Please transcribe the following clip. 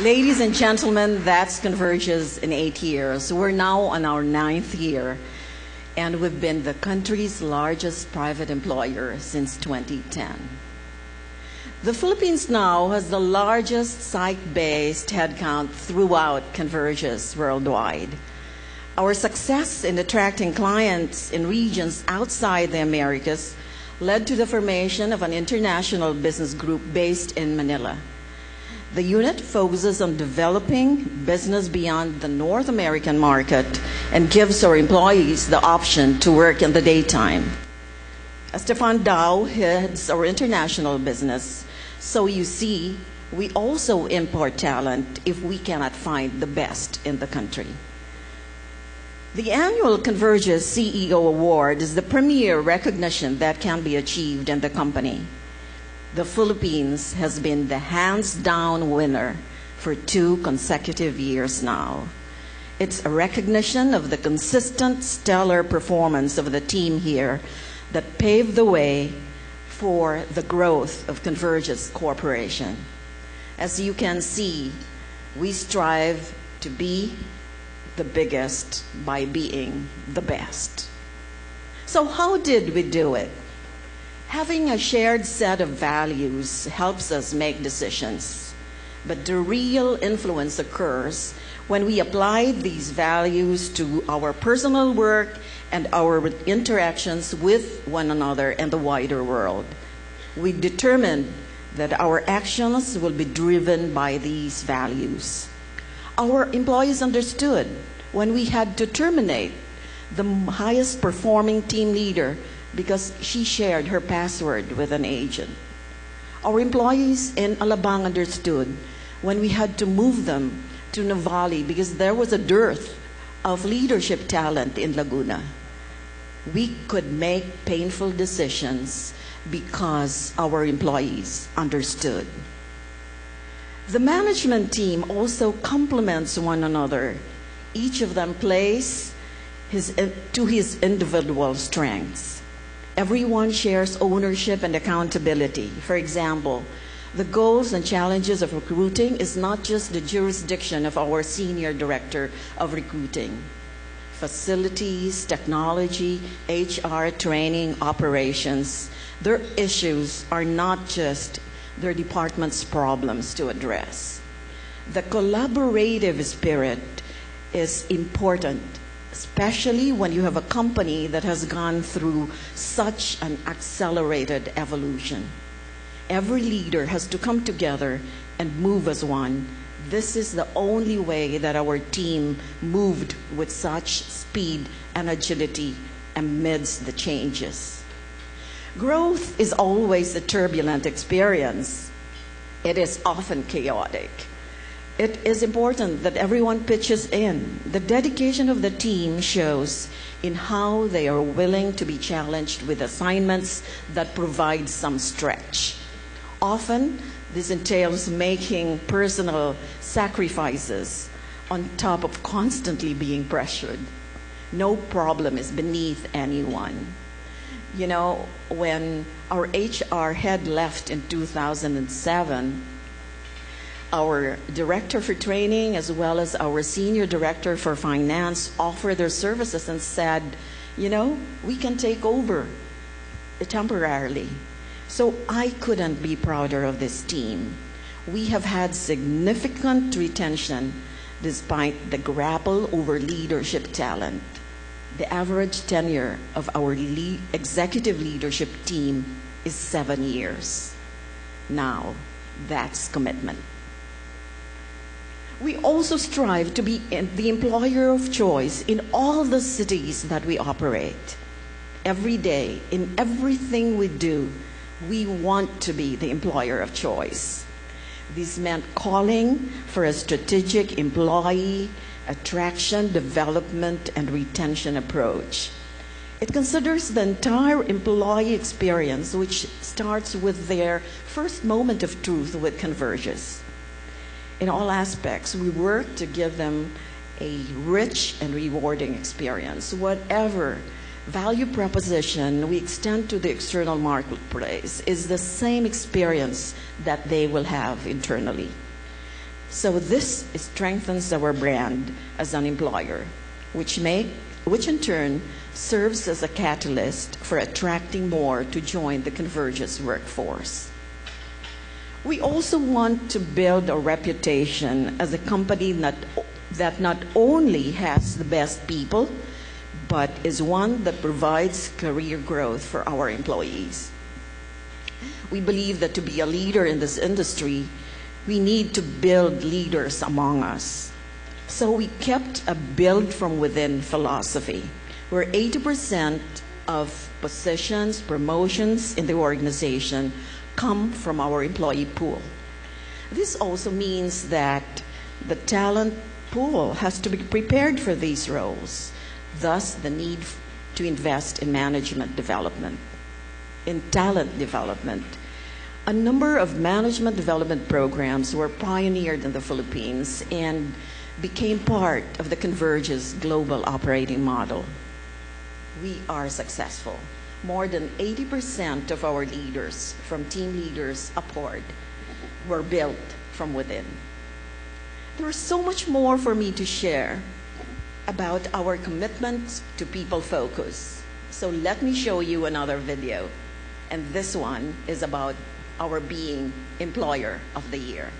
Ladies and gentlemen, that's Convergys in 8 years. We're now on our 9th year, and we've been the country's largest private employer since 2010. The Philippines now has the largest site-based headcount throughout Convergys worldwide. Our success in attracting clients in regions outside the Americas led to the formation of an international business group based in Manila. The unit focuses on developing business beyond the North American market and gives our employees the option to work in the daytime. Stefan Dao heads our international business, so you see, we also import talent if we cannot find the best in the country. The annual Convergys CEO Award is the premier recognition that can be achieved in the company. The Philippines has been the hands-down winner for 2 consecutive years now. It's a recognition of the consistent, stellar performance of the team here that paved the way for the growth of Convergys Corporation. As you can see, we strive to be the biggest by being the best. So how did we do it? Having a shared set of values helps us make decisions, but the real influence occurs when we apply these values to our personal work and our interactions with one another and the wider world. We determined that our actions will be driven by these values. Our employees understood when we had to terminate the highest performing team leader because she shared her password with an agent. Our employees in Alabang understood when we had to move them to Nuvali because there was a dearth of leadership talent in Laguna. We could make painful decisions because our employees understood. The management team also complements one another. Each of them plays to his individual strengths. Everyone shares ownership and accountability. For example, the goals and challenges of recruiting is not just the jurisdiction of our senior director of recruiting. Facilities, technology, HR, training, operations, their issues are not just their department's problems to address. The collaborative spirit is important, especially when you have a company that has gone through such an accelerated evolution. Every leader has to come together and move as one. This is the only way that our team moved with such speed and agility amidst the changes. Growth is always a turbulent experience. It is often chaotic. It is important that everyone pitches in. The dedication of the team shows in how they are willing to be challenged with assignments that provide some stretch. Often, this entails making personal sacrifices on top of constantly being pressured. No problem is beneath anyone. You know, when our HR head left in 2007, our director for training as well as our senior director for finance offered their services and said, you know, we can take over temporarily. So I couldn't be prouder of this team. We have had significant retention despite the grapple over leadership talent. The average tenure of our executive leadership team is 7 years. Now, that's commitment. We also strive to be the employer of choice in all the cities that we operate. Every day, in everything we do, we want to be the employer of choice. This meant calling for a strategic employee attraction, development, and retention approach. It considers the entire employee experience, which starts with their first moment of truth with Convergys. In all aspects, we work to give them a rich and rewarding experience. Whatever value proposition we extend to the external marketplace is the same experience that they will have internally. So this strengthens our brand as an employer, which in turn serves as a catalyst for attracting more to join the Convergys workforce. We also want to build a reputation as a company that not only has the best people, but is one that provides career growth for our employees. We believe that to be a leader in this industry, we need to build leaders among us. So we kept a build from within philosophy, where 80% of positions, promotions in the organization come from our employee pool. This also means that the talent pool has to be prepared for these roles, thus the need to invest in management development, in talent development. A number of management development programs were pioneered in the Philippines and became part of the Convergys global operating model. We are successful. More than 80% of our leaders, from team leaders upward, were built from within. There is so much more for me to share about our commitment to people focus. So let me show you another video. And this one is about our being Employer of the Year.